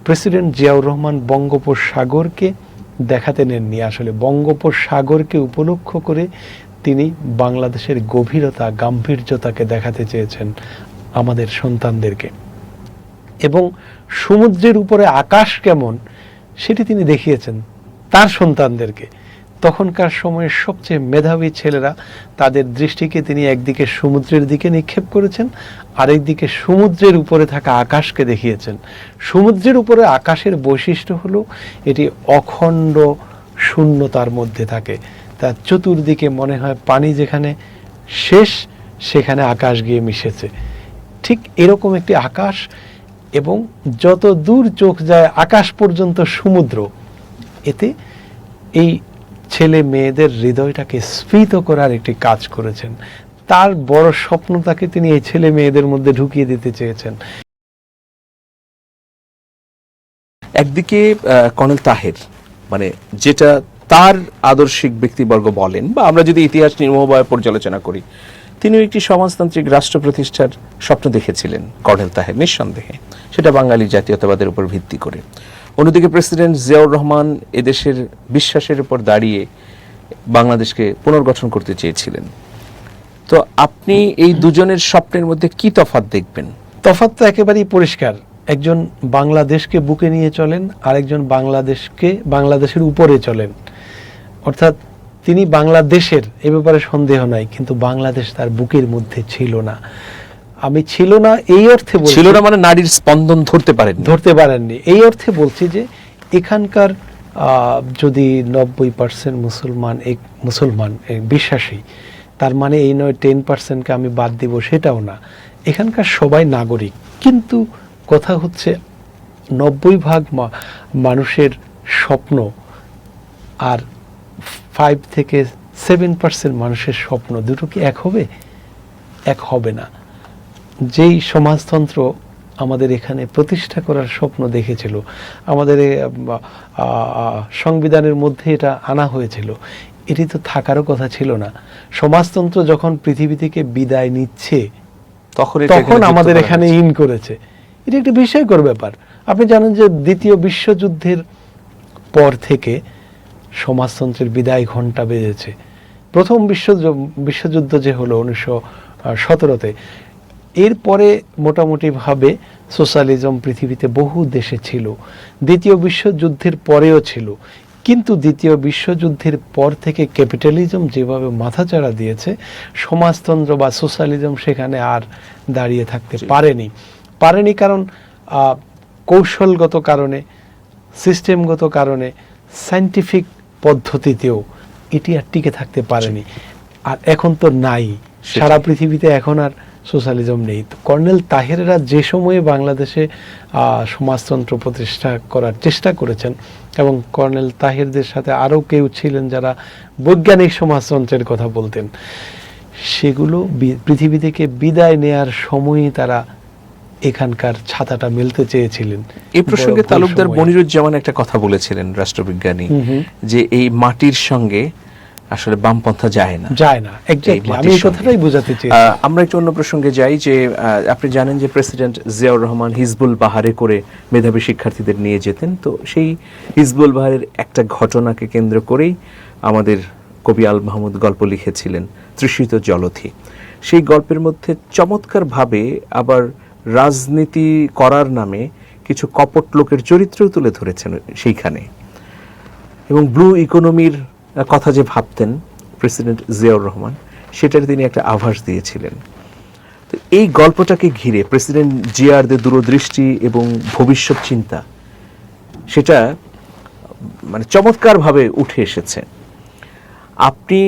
President Ziaur Rahman বঙ্গোপসাগরকে দেখাতে নেননি, আসলে বঙ্গোপসাগরকে উপলক্ষ করে তিনি বাংলাদেশের গভীরতা গাম্ভীর্যতাকে দেখাতে চেয়েছেন আমাদের সন্তানদেরকে, এবং সমুদ্রের উপরে আকাশ কেমন সেটি তিনি দেখিয়েছেন তার সন্তানদেরকে। তখনকার সময়ের সবচেয়ে মেধাবী ছেলেরা, তাদের দৃষ্টিকে তিনি একদিকে সমুদ্রের দিকে নিক্ষেপ করেছেন, আরেকদিকে সমুদ্রের উপরে থাকা আকাশকে দেখিয়েছেন। সমুদ্রের উপরে আকাশের বৈশিষ্ট্য হলো এটি অখণ্ড শূন্যতার মধ্যে থাকে, তার চতুর্দিকে মনে হয় পানি যেখানে শেষ সেখানে আকাশ গিয়ে মিশেছে। ঠিক এরকম একটি আকাশ, এবং যত দূর চোখ যায় আকাশ পর্যন্ত সমুদ্র। এতে এই ছেলে মেয়েদের হৃদয়টাকে স্ফীত করার একটি কাজ করেছেন। তার বড় স্বপ্নটাকে তিনি এই ছেলে মেয়েদের মধ্যে ঢুকিয়ে দিতে চেয়েছেন। একদিকে কর্নেল তাহের, মানে যেটা তার আদর্শিক ব্যক্তিবর্গ বলেন, বা আমরা যদি ইতিহাস নির্মমভাবে পর্যালোচনা করি, তিনি একটি সমাজতান্ত্রিক রাষ্ট্র প্রতিষ্ঠার স্বপ্ন দেখেছিলেন কর্নেল তাহের, নিঃসন্দেহে, সেটা বাঙালি জাতীয়তাবাদের উপর ভিত্তি করে। অন্যদিকে প্রেসিডেন্ট জিয়াউর রহমান এদেশের বিশ্বাসের উপর দাঁড়িয়ে বাংলাদেশকে পুনর্গঠন করতে চেয়েছিলেন। তো আপনি এই দুজনের স্বপ্নের মধ্যে কি তফাৎ দেখবেন? তফাৎ তো একেবারেই পরিষ্কার। একজন বাংলাদেশকে বুকে নিয়ে চলেন, আরেকজন বাংলাদেশের উপরে চলেন। অর্থাৎ তিনি বাংলাদেশের, এ ব্যাপারে সন্দেহ নাই, কিন্তু বাংলাদেশ তার বুকের মধ্যে ছিল না। আমি ছিল না এই অর্থে বলছি, ছিল না মানে নারীর স্পন্দন ধরতে পারেননি এই অর্থে বলছি যে এখানকার যদি 90% মুসলমান বিশ্বাসী, তার মানে এই নয় 10%কে আমি বাদ দিব, সেটাও না। এখানকার সবাই নাগরিক, কিন্তু কথা হচ্ছে 90% মানুষের স্বপ্ন আর 5 থেকে 7% মানুষের স্বপ্ন, দুটো কি এক হবে? এক হবে না। যেই সমাজতন্ত্র আমাদের এখানে প্রতিষ্ঠা করার স্বপ্ন দেখেছিল, আমাদের সংবিধানের মধ্যে এটা আনা হয়েছিল, এটি তো থাকারও কথা ছিল না। সমাজতন্ত্র যখন পৃথিবী থেকে বিদায় নিচ্ছে তখন আমাদের এখানে ইন করেছে। এটা একটা বিস্ময়কর ব্যাপার। আপনি জানেন যে দ্বিতীয় বিশ্বযুদ্ধের পর থেকে সমাজতন্ত্রের বিদায় ঘণ্টা বেজেছে। প্রথম বিশ্বযুদ্ধ যে হলো 1917-তে, এরপরে মোটামুটিভাবে সোশ্যালিজম পৃথিবীতে বহু দেশে ছিল, দ্বিতীয় বিশ্বযুদ্ধের পরেও ছিল, কিন্তু দ্বিতীয় বিশ্বযুদ্ধের পর থেকে ক্যাপিটালিজম যেভাবে মাথাচাড়া দিয়েছে, সমাজতন্ত্র বা সোশ্যালিজম সেখানে আর দাঁড়িয়ে থাকতে পারেনি। কারণ কৌশলগত কারণে, সিস্টেমগত কারণে, সায়েন্টিফিক পদ্ধতিতেও এটি আর টিকে থাকতে পারেনি। আর এখন তো নাই, সারা পৃথিবীতে এখন আর সোশ্যালিজম নেই। তো কর্নেল তাহেরেরা যে সময়ে বাংলাদেশে সমাজতন্ত্র প্রতিষ্ঠা করার চেষ্টা করেছেন, এবং কর্নেল তাহেরদের সাথে আরও কেউ ছিলেন যারা বৈজ্ঞানিক সমাজতন্ত্রের কথা বলতেন, সেগুলো পৃথিবী থেকে বিদায় নেয়ার সময়ই তারা এখানকার ছাতাটা মেলতে চেয়েছিলেন। এই প্রসঙ্গে তালুকদার মনিরুজ্জামান একটা কথা বলেছিলেন, রাষ্ট্রবিজ্ঞানী, যে এই মাটির সঙ্গে আসলে বামপন্থা যায় না। এক্স্যাক্টলি, আমি এই কথাটাই বোঝাতে চাই। আমরা একটু অন্য প্রসঙ্গে যাই, যে আপনি জানেন যে প্রেসিডেন্ট জিয়াউর রহমান হিজবুল বাহারে করে মেধাবী শিক্ষার্থীদের নিয়ে যেতেন। তো সেই হিজবুল বাহারের একটা ঘটনাকে কেন্দ্র করেই আমাদের কবি আল মাহমুদ গল্প লিখেছিলেন, তৃষিত জলধি। সেই গল্পের মধ্যে চমৎকারভাবে আবার রাজনীতি করার নামে কিছু কপট লোকের চরিত্রও তুলে ধরেছেন সেইখানে, এবং ব্লু ইকোনমির কথা যে ভাবতেন প্রেসিডেন্ট জিয়াউর রহমান, সেটার তিনি একটা আভাস দিয়েছিলেন। তো এই গল্পটাকে ঘিরে প্রেসিডেন্ট জিয়ার যে দূরদৃষ্টি এবং ভবিষ্যৎ চিন্তা, সেটা মানে চমৎকারভাবে উঠে এসেছে। আপনি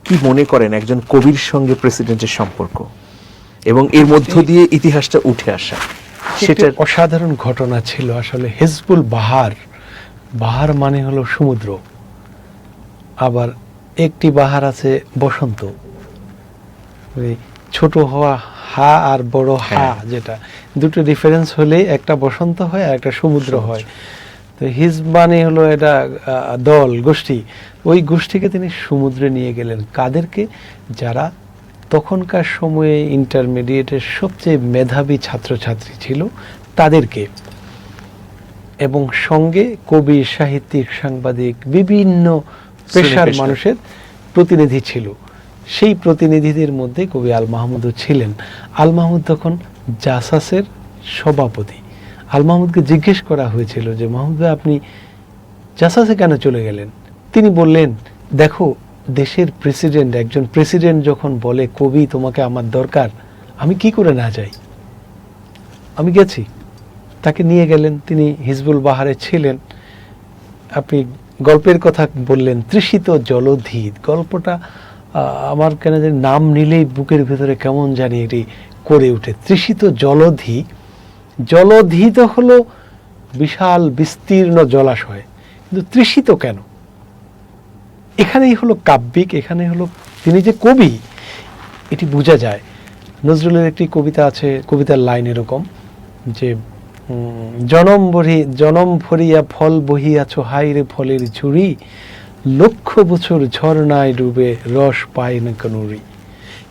কি মনে করেন একজন কবির সঙ্গে প্রেসিডেন্টের সম্পর্ক এবং এর মধ্য দিয়ে ইতিহাসটা উঠে আসা? সেটা অসাধারণ ঘটনা ছিল আসলে। হিজবুল বাহার মানে হলো সমুদ্র, আবার একটি বাহার আছে বসন্ত, ছোট হওয়া হা আর বড় হা, যেটা দুটো ডিফারেন্স হলে একটা বসন্ত হয় আর একটা সমুদ্র হয়। তো হিজব মানে হলো এটা দল, গোষ্ঠী। ওই গোষ্ঠীকে তিনি সমুদ্রে নিয়ে গেলেন। কাদেরকে? যারা তখনকার সময়ে ইন্টারমিডিয়েটের সবচেয়ে মেধাবী ছাত্রছাত্রী ছিল তাদেরকে। এবং সঙ্গে কবি, সাহিত্যিক, সাংবাদিক, বিভিন্ন পেশার মানুষের প্রতিনিধি ছিল। সেই প্রতিনিধিদের মধ্যে কবি আল মাহমুদও ছিলেন। আল মাহমুদ তখন জাসাসের সভাপতি। আল মাহমুদকে জিজ্ঞেস করা হয়েছিল যে মাহমুদ ভাই, আপনি জাসাসে কেন চলে গেলেন? তিনি বললেন, দেখো, দেশের প্রেসিডেন্ট, একজন প্রেসিডেন্ট যখন বলে কবি তোমাকে আমার দরকার, আমি কি করে না যাই? আমি গেছি। তাকে নিয়ে গেলেন। তিনি হিজবুল বাহারে ছিলেন। আপনি গল্পের কথা বললেন, তৃষিত জলধি। গল্পটা আমার কেন জানি নাম নিলেই বুকের ভিতরে কেমন জানি এটি করে ওঠে। তৃষিত জলধি। জলধি তো হলো বিশাল বিস্তীর্ণ জলাশয়, কিন্তু তৃষিত কেন? এখানেই হলো কাব্যিক, এখানে হলো তিনি যে কবি এটি বোঝা যায়। নজরুলের একটি কবিতা আছে, কবিতার লাইন এরকম যে জনম ভরিয়া ফল বহিয়াছ, হাই রে ফলের ঝুড়ি, লক্ষ বছর ঝর্ণায় ডুবে রস পায় না কনুরি।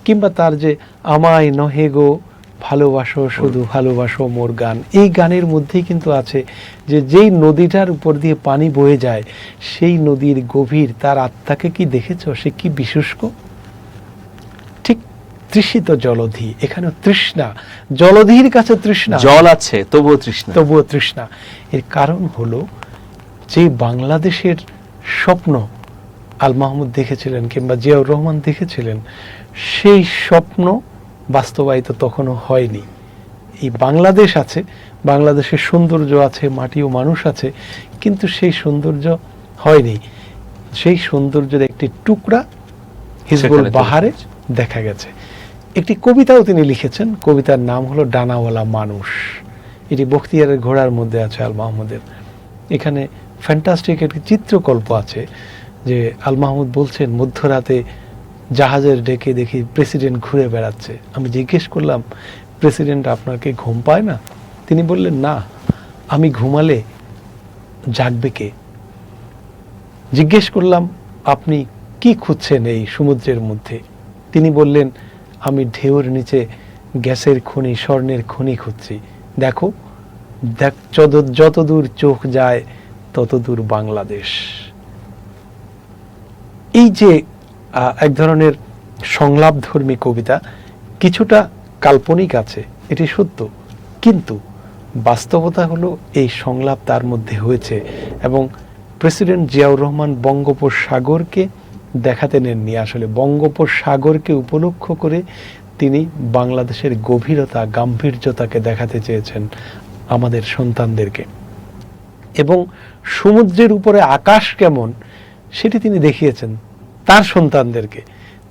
কিংবা তার যে আমায় নহে গো ভালোবাসো, শুধু ভালোবাসো মোর গান, এই গানের মধ্যেই কিন্তু আছে যে যেই নদীটার উপর দিয়ে পানি বয়ে যায়, সেই নদীর গভীর, তার আত্মাকে কি দেখেছো? সে কি বিশুষ্ক? ঠিক তৃষিত জলধি, এখানে তৃষ্ণা, জলধির কাছে তৃষ্ণা, জল আছে তবুও তৃষ্ণা, তবুও তৃষ্ণা। এর কারণ হলো যে বাংলাদেশের স্বপ্ন আল মাহমুদ দেখেছিলেন কিংবা জিয়াউর রহমান দেখেছিলেন, সেই স্বপ্ন বাস্তবায়িত তখনও হয়নি। এই বাংলাদেশ আছে, বাংলাদেশের সৌন্দর্য আছে, মাটি ও মানুষ আছে, কিন্তু সেই সৌন্দর্য হয়নি। সেই সৌন্দর্যের একটি টুকরা হিজবুল বাহারে দেখা গেছে। একটি কবিতাও তিনি লিখেছেন, কবিতার নাম হলো ডানাওয়ালা মানুষ। এটি বখতিয়ারের ঘোড়ার মধ্যে আছে আল মাহমুদের। এখানে ফ্যান্টাস্টিক একটি চিত্রকল্প আছে যে আল মাহমুদ বলছেন, মধ্যরাতে জাহাজের ডেকে দেখি প্রেসিডেন্ট ঘুরে বেড়াচ্ছে। আমি জিজ্ঞেস করলাম, প্রেসিডেন্ট আপনার কি ঘুম পায় না? তিনি বললেন, না, আমি ঘুমালে জাগবে কে? জিজ্ঞেস করলাম, আপনি কি খুঁজছেন এই সমুদ্রের মধ্যে? তিনি বললেন, আমি ঢেউর নিচে গ্যাসের খনি, স্বর্ণের খনি খুঁজছি। দেখো, যতদূর চোখ যায় ততদূর বাংলাদেশ। এই যে এক ধরনের সংলাপধর্মী কবিতা, কিছুটা কাল্পনিক আছে, এটি সত্য, কিন্তু বাস্তবতা হলো এই সংলাপ তার মধ্যে হয়েছে। এবং প্রেসিডেন্ট জিয়াউর রহমান বঙ্গোপসাগরকে দেখাতে নেননি, আসলে বঙ্গোপসাগরকে উপলক্ষ করে তিনি বাংলাদেশের গভীরতা, গাম্ভীর্যতাকে দেখাতে চেয়েছেন আমাদের সন্তানদেরকে। এবং সমুদ্রের উপরে আকাশ কেমন সেটি তিনি দেখিয়েছেন তার সন্তানদেরকে।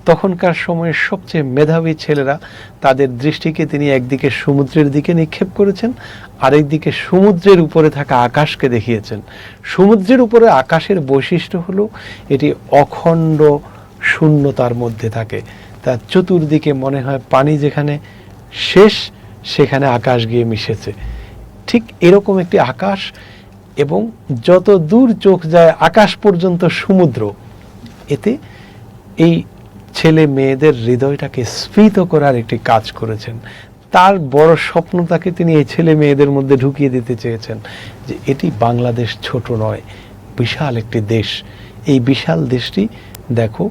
তখনকার সময়ের সবচেয়ে মেধাবী ছেলেরা, তাদের দৃষ্টিকে তিনি একদিকে সমুদ্রের দিকে নিক্ষেপ করেছেন, আরেকদিকে সমুদ্রের উপরে থাকা আকাশকে দেখিয়েছেন। সমুদ্রের উপরে আকাশের বৈশিষ্ট্য হলো এটি অখণ্ড শূন্যতার মধ্যে থাকে, তার চতুর্দিকে মনে হয় পানি যেখানে শেষ সেখানে আকাশ গিয়ে মিশেছে। ঠিক এরকম একটি আকাশ, এবং যত দূর চোখ যায় আকাশ পর্যন্ত সমুদ্র। এতে এই ছেলে মেয়েদের হৃদয়টাকে স্ফীত করার একটি কাজ করেছেন। তার বড় স্বপ্নটাকে তিনি এই ছেলে মেয়েদের মধ্যে ঢুকিয়ে দিতে চেয়েছেন যে এটি বাংলাদেশ ছোট নয়, বিশাল একটি দেশ। এই বিশাল দেশটি দেখো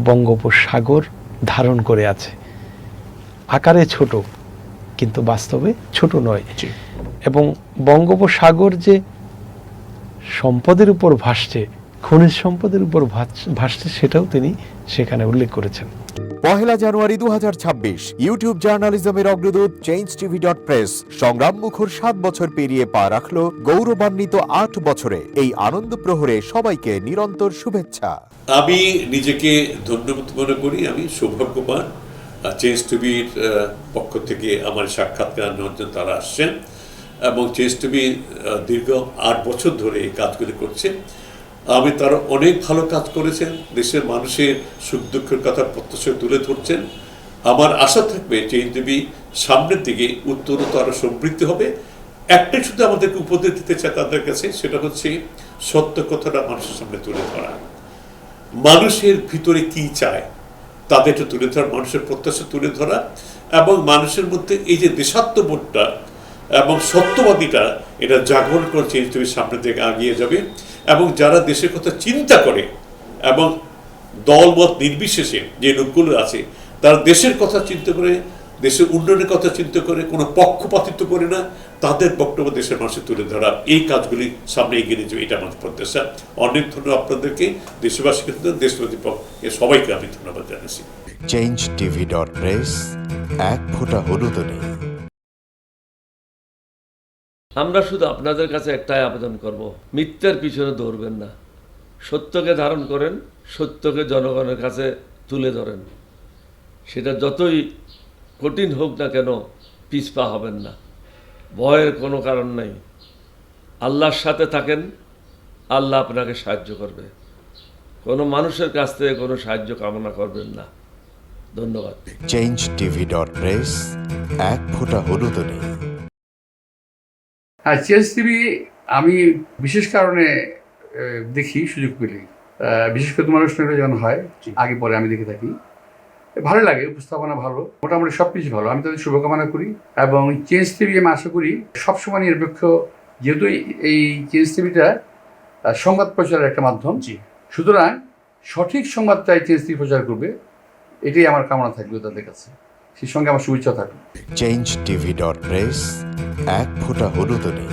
বঙ্গোপসাগর ধারণ করে আছে। আকারে ছোট, কিন্তু বাস্তবে ছোট নয়। এবং বঙ্গোপসাগর যে সম্পদের উপর ভাসছে, খনিজ সম্পদের উপর ভাসছে, সেটাও তিনি সেখানে উল্লেখ করেছেন। 1 জানুয়ারি 2026 ইউটিউব জার্নালিজমের অগ্রদূত changeTV.press সংগ্রাম মুখর 7 বছর পেরিয়ে পা রাখলো গৌরবান্বিত 8 বছরে। এই আনন্দ প্রহরে সবাইকে নিরন্তর শুভেচ্ছা। আমি নিজেকে ধন্যবাদ মনে করি, আমি সৌভাগ্যবান। চেঞ্জ টিভির পক্ষ থেকে আমার সাক্ষাৎকার নেওয়ার জন্য তারা আসছেন, এবং চেঞ্জ টিভি দীর্ঘ 8 বছর ধরে এই কাজগুলি করছে। আমি তারা অনেক ভালো কাজ করেছেন, দেশের মানুষের সুখ দুঃখের কথা প্রত্যক্ষ তুলে ধরছেন। আমার আশা থাকবে চেঞ্জ টিভি সামনের দিকে উত্তরোত্তর আরো সমৃদ্ধ হবে। একটাই শুধু আমাদেরকে উপদেশ দিতে চায় তাদের কাছে, সেটা হচ্ছে সত্য কথাটা মানুষের সামনে তুলে ধরা, মানুষের ভিতরে কি চায় তাদেরটা তুলে ধরা, মানুষের প্রত্যাশা তুলে ধরা, এবং মানুষের মধ্যে এই যে দেশাত্মবোধটা এবং সত্যবাদীটা এটা জাগরণ করে চেঞ্জ টিভির সামনে থেকে এগিয়ে যাবে, এবং যারা দেশের কথা চিন্তা করে এবং দলমত নির্বিশেষে যে লোকগুলো আছে তারা দেশের কথা চিন্তা করে, দেশের উন্নয়নের কথা চিন্তা করে, কোনো পক্ষপাতিত্ব করে না, তাদের বক্তব্য দেশের মানুষের তুলে ধরা, এই কাজগুলি সামনে এগিয়ে নিয়ে যাবে, এটা আমাদের প্রত্যাশা। অনেক ধন্যবাদ আপনাদেরকে, দেশবাসীকে, দেশবাসী পক্ষে সবাইকে আমি ধন্যবাদ জানাচ্ছি। changetv.press, এক ফোঁটা হলুদও নেই। আমরা শুধু আপনাদের কাছে একটাই আবেদন করব, মিথ্যার পিছনে দৌড়বেন না, সত্যকে ধারণ করেন, সত্যকে জনগণের কাছে তুলে ধরেন। সেটা যতই কঠিন হোক না কেন পিছপা হবেন না, ভয়ের কোনো কারণ নেই। আল্লাহর সাথে থাকেন, আল্লাহ আপনাকে সাহায্য করবে। কোনো মানুষের কাছ থেকে কোনো সাহায্য কামনা করবেন না। ধন্যবাদ। changetv.press, এক ফোঁটা হলুদও নেই। হ্যাঁ, চেঞ্জ টিভি আমি বিশেষ কারণে দেখি সুযোগ পেলে, বিশেষ করে তোমার অনুষ্ঠানটা যখন হয় আগে পরে আমি দেখে থাকি, ভালো লাগে, উপস্থাপনা ভালো, মোটামুটি সব কিছু ভালো। আমি তাদের শুভকামনা করি, এবং চেঞ্জ টিভি আমি আশা করি সবসময় নিরপেক্ষ, যেহেতু এই চেঞ্জ টিভিটা সংবাদ প্রচারের একটা মাধ্যম, সুতরাং সঠিক সংবাদটাই চেঞ্জ টিভি প্রচার করবে, এটাই আমার কামনা থাকবে তাদের কাছে, সেই সঙ্গে আমার শুভেচ্ছা থাকবে। changetv.press, এক ফোঁটা হলুদও নেই।